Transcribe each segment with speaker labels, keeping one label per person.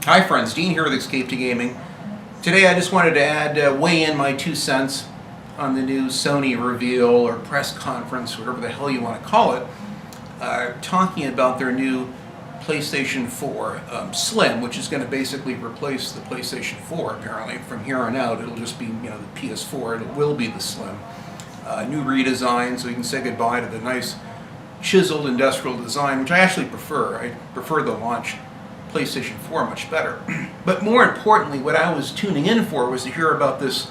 Speaker 1: Hi friends, Dean here with Escape to Gaming. Today I just wanted to weigh in my 2 cents on the new Sony reveal or press conference, whatever the hell you want to call it, talking about their new PlayStation 4 Slim, which is going to basically replace the PlayStation 4 apparently. From here on out it'll just be the PS4, it will be the Slim. New redesign, so you can say goodbye to the nice chiseled industrial design, which I actually prefer. I prefer the launch PlayStation 4 much better. But more importantly, what I was tuning in for was to hear about this,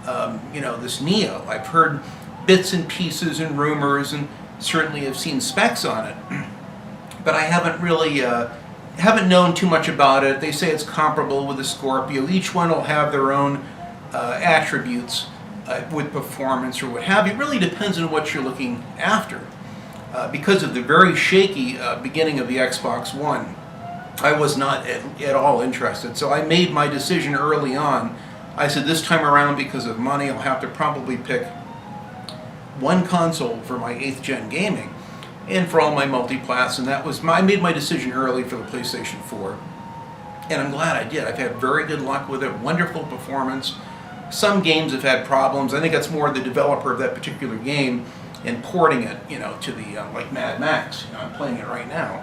Speaker 1: this Neo. I've heard bits and pieces and rumors, and certainly have seen specs on it. But I haven't really, haven't known too much about it. They say it's comparable with the Scorpio. Each one will have their own attributes with performance or what have you. It really depends on what you're looking after. Because of the very shaky beginning of the Xbox One, I was not at all interested. So I made my decision early on. I said this time around, because of money, I'll have to probably pick one console for my 8th gen gaming and for all my multiplats, and I made my decision early for the PlayStation 4. And I'm glad I did. I've had very good luck with it, wonderful performance. Some games have had problems. I think that's more the developer of that particular game and porting it, to the, like Mad Max. I'm playing it right now.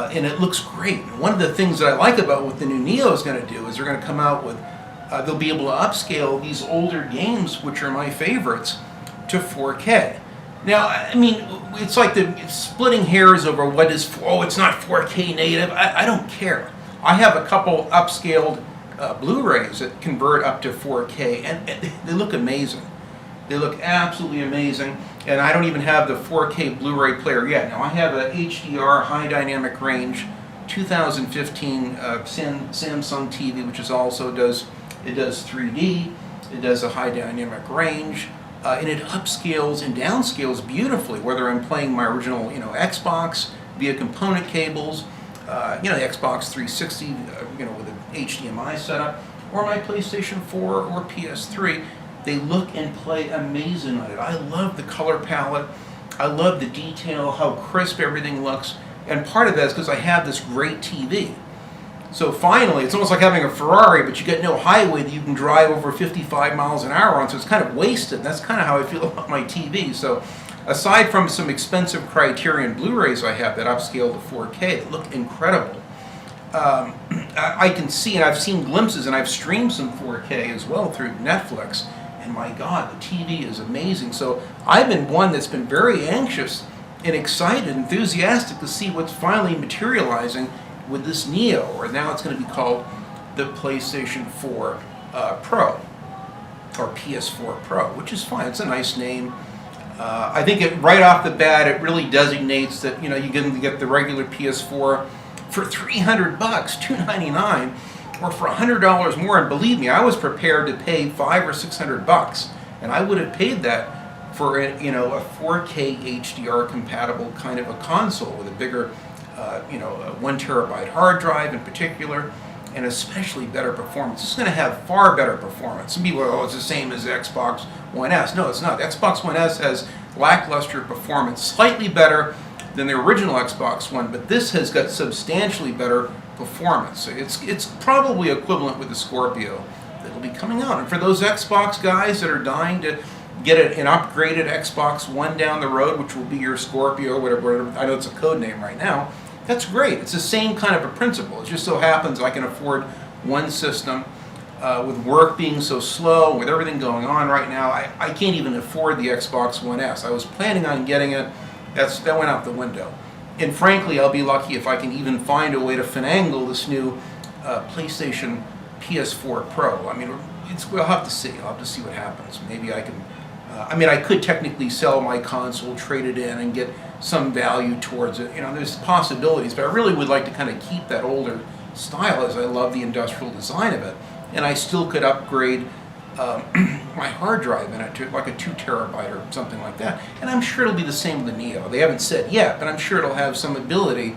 Speaker 1: And it looks great. One of the things that I like about what the new Neo is going to do is they're going to come out with, they'll be able to upscale these older games, which are my favorites, to 4K. Now, I mean, it's like it's splitting hairs over what is, it's not 4K native. I don't care. I have a couple upscaled Blu-rays that convert up to 4K, and they look amazing. They look absolutely amazing, and I don't even have the 4K Blu-ray player yet. Now I have a HDR high dynamic range 2015 Samsung TV, which is also does 3D. It does a high dynamic range, and it upscales and downscales beautifully. Whether I'm playing my original Xbox via component cables, the Xbox 360, with an HDMI setup, or my PlayStation 4 or PS3. They look and play amazing on it. I love the color palette. I love the detail, how crisp everything looks. And part of that is because I have this great TV. So finally, it's almost like having a Ferrari, but you get no highway that you can drive over 55 miles an hour on, so it's kind of wasted. That's kind of how I feel about my TV. So aside from some expensive Criterion Blu-rays I have that upscale to 4K, that look incredible. I can see, and I've seen glimpses, and I've streamed some 4K as well through Netflix. And my God, the TV is amazing. So I've been one that's been very anxious and excited, enthusiastic to see what's finally materializing with this Neo, or now it's going to be called the PlayStation 4 Pro, or PS4 Pro, which is fine. It's a nice name. I think right off the bat, it really designates that you can get the regular PS4 for $300, $299. Or for $100 more, and believe me, I was prepared to pay $500 or $600, and I would have paid that for a 4K HDR compatible kind of a console with a bigger, a 1 terabyte hard drive in particular, and especially better performance. It's going to have far better performance. Some people it's the same as the Xbox One S. No, it's not. The Xbox One S has lackluster performance, slightly better than the original Xbox One, but this has got substantially better performance. It's probably equivalent with the Scorpio that'll be coming out. And for those Xbox guys that are dying to get an upgraded Xbox One down the road, which will be your Scorpio, whatever, I know it's a code name right now, that's great. It's the same kind of a principle. It just so happens I can afford one system. With work being so slow, with everything going on right now, I can't even afford the Xbox One S. I was planning on getting it. That went out the window. And frankly, I'll be lucky if I can even find a way to finagle this new PlayStation PS4 Pro. I mean, we'll have to see. I'll have to see what happens. Maybe I can. I could technically sell my console, trade it in, and get some value towards it. There's possibilities, but I really would like to kind of keep that older style, as I love the industrial design of it. And I still could upgrade my hard drive in it to like a 2 terabyte or something like that. And I'm sure it'll be the same with the Neo. They haven't said yet, but I'm sure it'll have some ability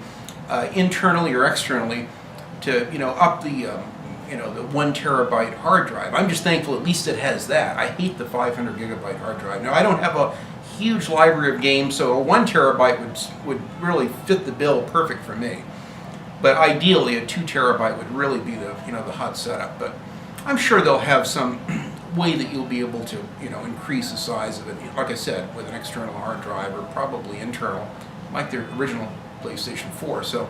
Speaker 1: internally or externally to up the the 1 terabyte hard drive. I'm just thankful at least it has that. I hate the 500 gigabyte hard drive. Now I don't have a huge library of games, so a 1 terabyte would really fit the bill perfect for me. But ideally, a 2 terabyte would really be the the hot setup. But I'm sure they'll have some way that you'll be able to increase the size of it. Like I said, with an external hard drive or probably internal, like the original PlayStation 4. So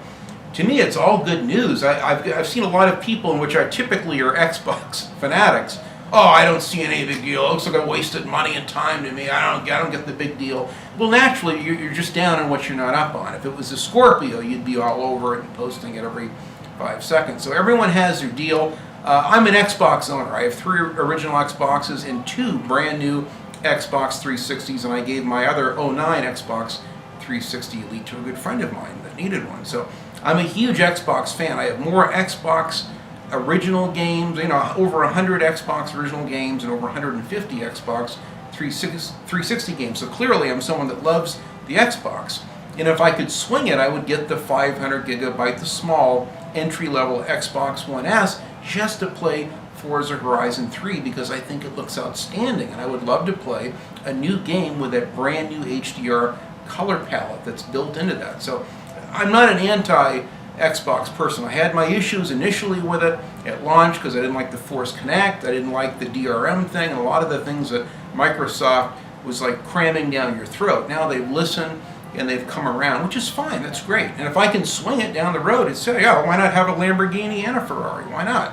Speaker 1: to me, it's all good news. I've seen a lot of people, in which I typically are Xbox fanatics. Oh, I don't see any big deal. It looks like I wasted money and time to me. I don't get the big deal. Well, naturally, you're just down on what you're not up on. If it was a Scorpio, you'd be all over it and posting it every 5 seconds. So everyone has their deal. I'm an Xbox owner. I have 3 original Xboxes and 2 brand new Xbox 360s, and I gave my other '09 Xbox 360 Elite to a good friend of mine that needed one. So I'm a huge Xbox fan. I have more Xbox original games, over 100 Xbox original games and over 150 Xbox 360 games. So clearly I'm someone that loves the Xbox. And if I could swing it, I would get the 500 gigabyte, the small entry-level Xbox One S, just to play Forza Horizon 3, because I think it looks outstanding. And I would love to play a new game with that brand new HDR color palette that's built into that. So I'm not an anti-Xbox person. I had my issues initially with it at launch because I didn't like the Force Connect, I didn't like the DRM thing, and a lot of the things that Microsoft was like cramming down your throat. Now they've listened and they've come around, which is fine, that's great. And if I can swing it down the road and say, yeah, why not have a Lamborghini and a Ferrari? Why not?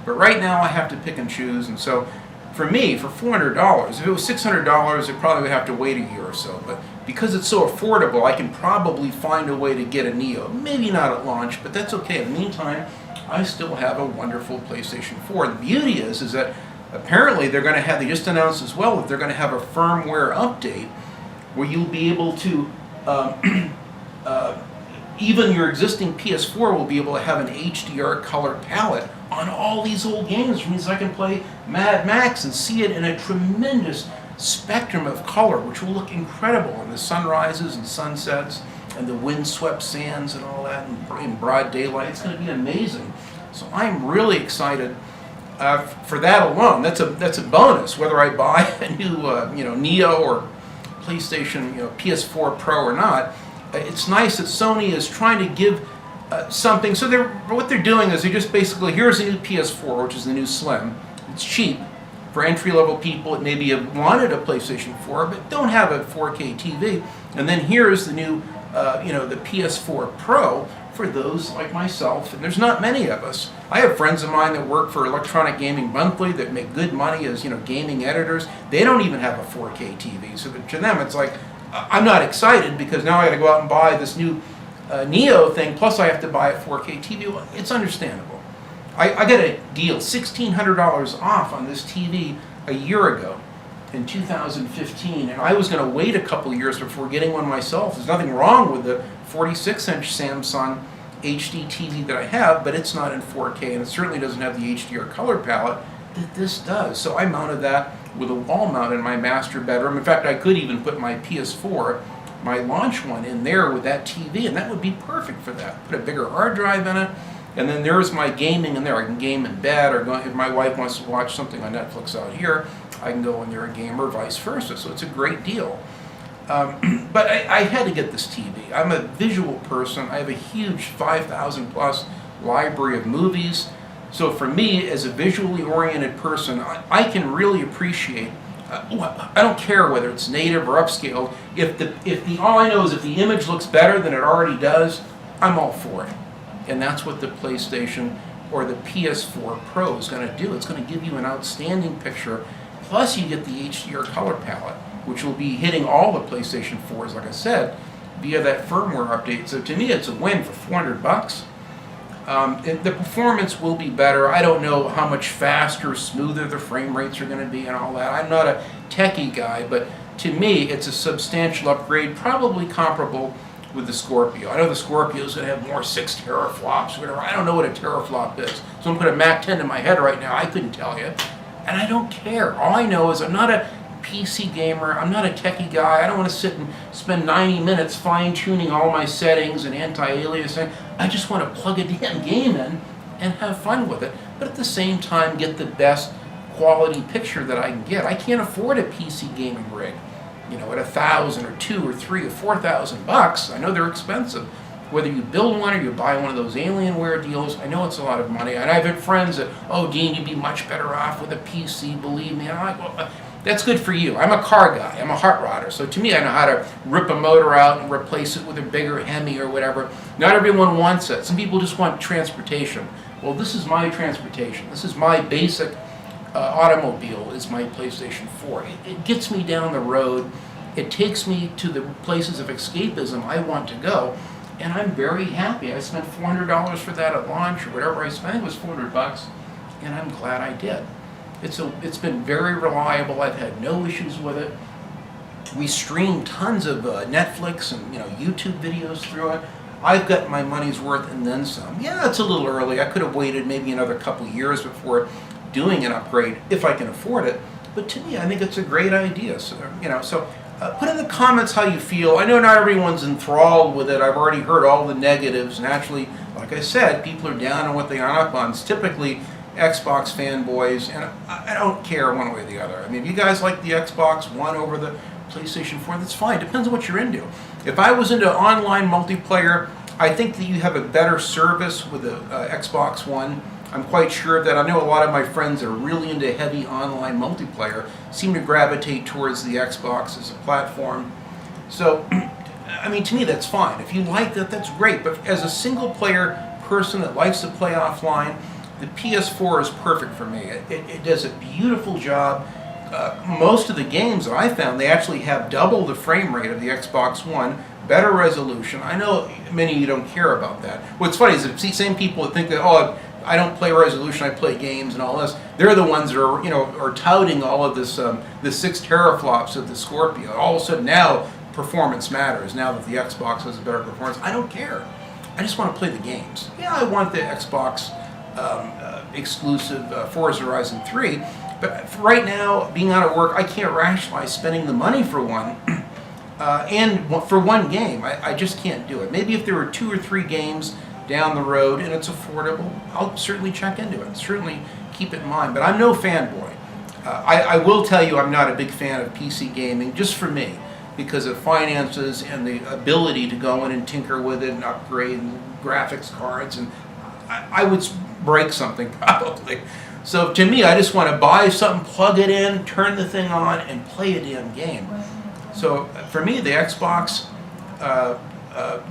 Speaker 1: But right now I have to pick and choose, and so for me, for $400, if it was $600, it probably would have to wait a year or so. But because it's so affordable, I can probably find a way to get a Neo. Maybe not at launch, but that's okay. In the meantime, I still have a wonderful PlayStation 4. The beauty is that apparently they're going to have, they just announced as well, that they're going to have a firmware update where you'll be able to, even your existing PS4 will be able to have an HDR color palette on all these old games, which means I can play Mad Max and see it in a tremendous spectrum of color, which will look incredible in the sunrises and sunsets and the windswept sands and all that in broad daylight. It's going to be amazing. So I'm really excited for that alone. That's a bonus, whether I buy a new Neo or PlayStation PS4 Pro or not. It's nice that Sony is trying to give something. So what they're doing is they just basically, here's a new PS4, which is the new Slim. It's cheap for entry-level people that maybe have wanted a PlayStation 4 but don't have a 4K TV. And then here's the new, the PS4 Pro for those like myself. And there's not many of us. I have friends of mine that work for Electronic Gaming Monthly that make good money as gaming editors. They don't even have a 4K TV. So to them, it's like, I'm not excited because now I got to go out and buy this new Neo thing, plus I have to buy a 4K TV. Well, it's understandable. I got a deal, $1,600 off on this TV a year ago in 2015, and I was going to wait a couple of years before getting one myself. There's nothing wrong with the 46-inch Samsung HD TV that I have, but it's not in 4K, and it certainly doesn't have the HDR color palette that this does. So I mounted that with a wall mount in my master bedroom. In fact, I could even put my PS4, my launch one, in there with that TV, and that would be perfect for that. Put a bigger hard drive in it, and then there's my gaming in there. I can game in bed, or if my wife wants to watch something on Netflix out here, I can go in there and game, or vice versa. So it's a great deal. But I had to get this TV. I'm a visual person. I have a huge 5,000 plus library of movies. So for me, as a visually oriented person, I can really appreciate. I don't care whether it's native or upscale. If all I know is if the image looks better than it already does, I'm all for it. And that's what the PlayStation or the PS4 Pro is going to do. It's going to give you an outstanding picture. Plus, you get the HDR color palette, which will be hitting all the PlayStation 4s, like I said, via that firmware update. So to me, it's a win for $400. The performance will be better. I don't know how much faster, smoother the frame rates are going to be and all that. I'm not a techie guy, but to me, it's a substantial upgrade, probably comparable with the Scorpio. I know the Scorpio's going to have more 6 teraflops or whatever. I don't know what a teraflop is. Someone put a Mac 10 in my head right now. I couldn't tell you. And I don't care. All I know is I'm not a PC gamer. I'm not a techie guy. I don't want to sit and spend 90 minutes fine-tuning all my settings and anti-aliasing. I just want to plug a damn game in and have fun with it, but at the same time get the best quality picture that I can get. I can't afford a PC gaming rig, at $1,000 or $2,000 or $3,000 or $4,000. I know they're expensive, whether you build one or you buy one of those Alienware deals, I know it's a lot of money. And I've had friends that, oh, Dean, you'd be much better off with a PC, believe me. And I'm like, well, that's good for you. I'm a car guy. I'm a hot rodder. So to me, I know how to rip a motor out and replace it with a bigger Hemi or whatever. Not everyone wants it. Some people just want transportation. Well, this is my transportation. This is my basic automobile, is my PlayStation 4. It gets me down the road. It takes me to the places of escapism I want to go. And I'm very happy. I spent $400 for that at launch or whatever I spent. It was $400, and I'm glad I did. It's been very reliable. I've had no issues with it. We stream tons of Netflix and YouTube videos through it. I've got my money's worth and then some. Yeah, it's a little early. I could have waited maybe another couple of years before doing an upgrade if I can afford it. But to me, I think it's a great idea. So put in the comments how you feel. I know not everyone's enthralled with it. I've already heard all the negatives. Naturally, like I said, people are down on what they are up on. It's typically Xbox fanboys, and I don't care one way or the other. I mean, if you guys like the Xbox One over the PlayStation 4, that's fine. Depends on what you're into. If I was into online multiplayer, I think that you have a better service with the Xbox One. I'm quite sure of that. I know a lot of my friends that are really into heavy online multiplayer seem to gravitate towards the Xbox as a platform. So, I mean, to me, that's fine. If you like that, that's great. But as a single-player person that likes to play offline, the PS4 is perfect for me. It does a beautiful job. Most of the games that I found, they actually have double the frame rate of the Xbox One, better resolution. I know many of you don't care about that. What's funny is the same people that think that, oh, I don't play resolution, I play games and all this. They're the ones that are touting all of this, the 6 teraflops of the Scorpio. All of a sudden now performance matters. Now that the Xbox has a better performance, I don't care. I just want to play the games. Yeah, I want the Xbox exclusive Forza Horizon 3, but for right now, being out of work, I can't rationalize spending the money for one, and for one game. I just can't do it. Maybe if there were 2 or 3 games down the road and it's affordable, I'll certainly check into it. Certainly keep it in mind, but I'm no fanboy. I will tell you I'm not a big fan of PC gaming, just for me, because of finances and the ability to go in and tinker with it and upgrade and graphics cards, and I would break something probably. So to me, I just want to buy something, plug it in, turn the thing on, and play a damn game. So for me, the Xbox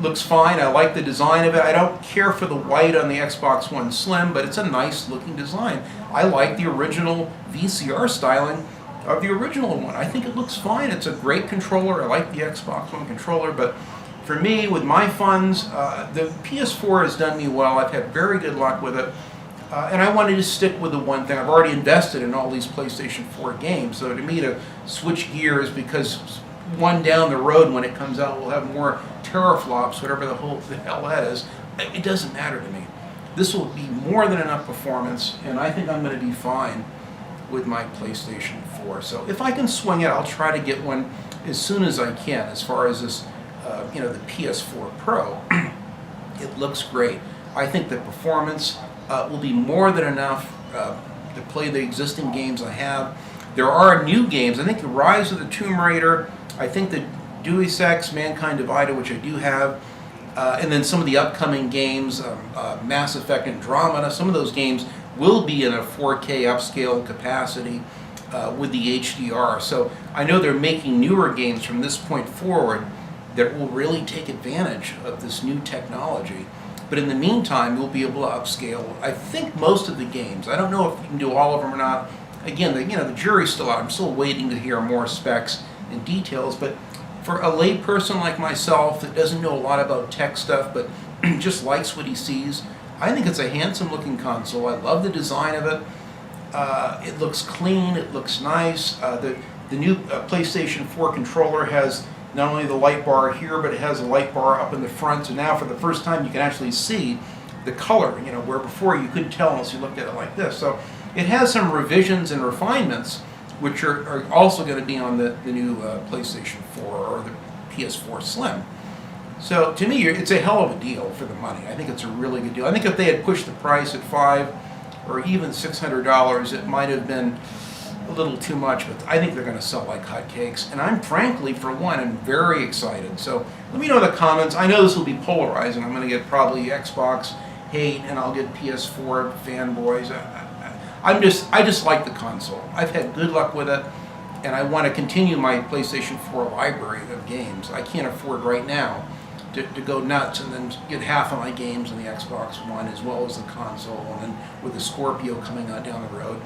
Speaker 1: looks fine. I like the design of it. I don't care for the white on the Xbox One Slim, but it's a nice looking design. I like the original VCR styling of the original one. I think it looks fine. It's a great controller. I like the Xbox One controller, but for me, with my funds, the PS4 has done me well. I've had very good luck with it. And I wanted to stick with the one thing. I've already invested in all these PlayStation 4 games. So to me, to switch gears, because one down the road when it comes out will have more teraflops, whatever the hell that is, it doesn't matter to me. This will be more than enough performance, and I think I'm going to be fine with my PlayStation 4. So if I can swing it, I'll try to get one as soon as I can. As far as this, the PS4 Pro, it looks great. I think the performance will be more than enough to play the existing games I have. There are new games. I think the Rise of the Tomb Raider, I think the Deus Ex, Mankind Divided, which I do have, and then some of the upcoming games, Mass Effect Andromeda, some of those games will be in a 4K upscale capacity with the HDR. So I know they're making newer games from this point forward that will really take advantage of this new technology. But in the meantime, we'll be able to upscale, I think, most of the games. I don't know if you can do all of them or not. Again, the jury's still out. I'm still waiting to hear more specs and details. But for a lay person like myself that doesn't know a lot about tech stuff but just likes what he sees, I think it's a handsome-looking console. I love the design of it. It looks clean. It looks nice. The new PlayStation 4 controller has not only the light bar here, but it has a light bar up in the front. So now for the first time you can actually see the color, where before you couldn't tell unless you looked at it like this. So it has some revisions and refinements which are also going to be on the new PlayStation 4 or the PS4 Slim. So to me, it's a hell of a deal for the money. I think it's a really good deal. I think if they had pushed the price at $500 or even $600, it might have been a little too much, but I think they're going to sell like hotcakes. And I'm frankly, for one, I'm very excited. So let me know in the comments. I know this will be polarizing. I'm going to get probably Xbox hate, and I'll get PS4 fanboys. I just like the console. I've had good luck with it, and I want to continue my PlayStation 4 library of games. I can't afford right now to go nuts and then get half of my games on the Xbox One as well as the console, and then with the Scorpio coming out down the road.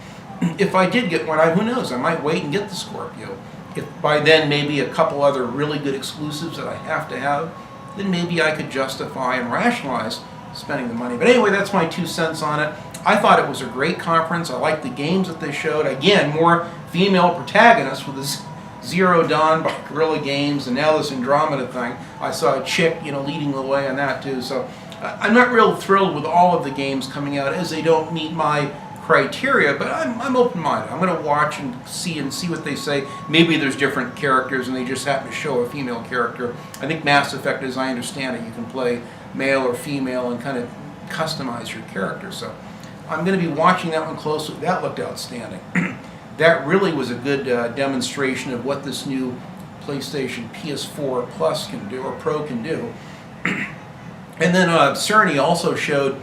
Speaker 1: If I did get one, who knows, I might wait and get the Scorpio. If by then maybe a couple other really good exclusives that I have to have, then maybe I could justify and rationalize spending the money. But anyway, that's my 2 cents on it. I thought it was a great conference. I liked the games that they showed. Again, more female protagonists with this Zero Dawn by Guerrilla Games, and now this Andromeda thing. I saw a chick, leading the way on that too. So I'm not real thrilled with all of the games coming out, as they don't meet my criteria, but I'm open-minded. I'm going to watch and see what they say. Maybe there's different characters and they just happen to show a female character. I think Mass Effect, as I understand it, you can play male or female and kind of customize your character. So I'm going to be watching that one closely. That looked outstanding. That really was a good demonstration of what this new PlayStation PS4 Plus can do, or Pro can do. And then Sony also showed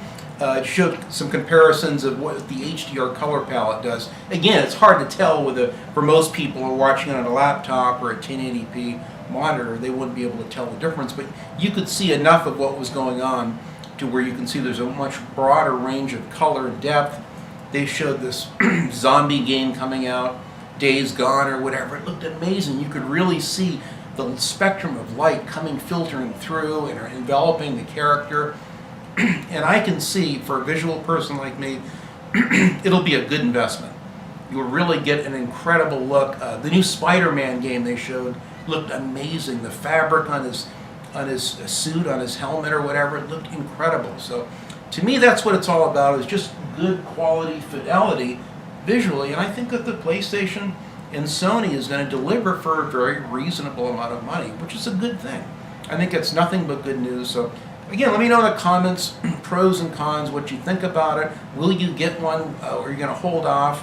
Speaker 1: some comparisons of what the HDR color palette does. Again, it's hard to tell for most people who are watching it on a laptop or a 1080p monitor. They wouldn't be able to tell the difference, but you could see enough of what was going on to where you can see there's a much broader range of color and depth. They showed this zombie game coming out, Days Gone or whatever. It looked amazing. You could really see the spectrum of light filtering through and enveloping the character. And I can see, for a visual person like me, it'll be a good investment. You'll really get an incredible look. The new Spider-Man game they showed looked amazing. The fabric on his suit, on his helmet or whatever, it looked incredible. So to me, that's what it's all about, is just good quality fidelity visually. And I think that the PlayStation and Sony is going to deliver for a very reasonable amount of money, which is a good thing. I think it's nothing but good news. So again, let me know in the comments, pros and cons, what you think about it. Will you get one, or are you going to hold off?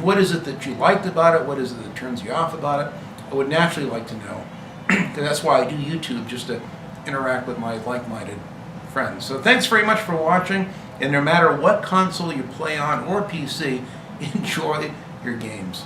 Speaker 1: What is it that you liked about it? What is it that turns you off about it? I would naturally like to know, because that's why I do YouTube, just to interact with my like-minded friends. So thanks very much for watching, and no matter what console you play on or PC, enjoy your games.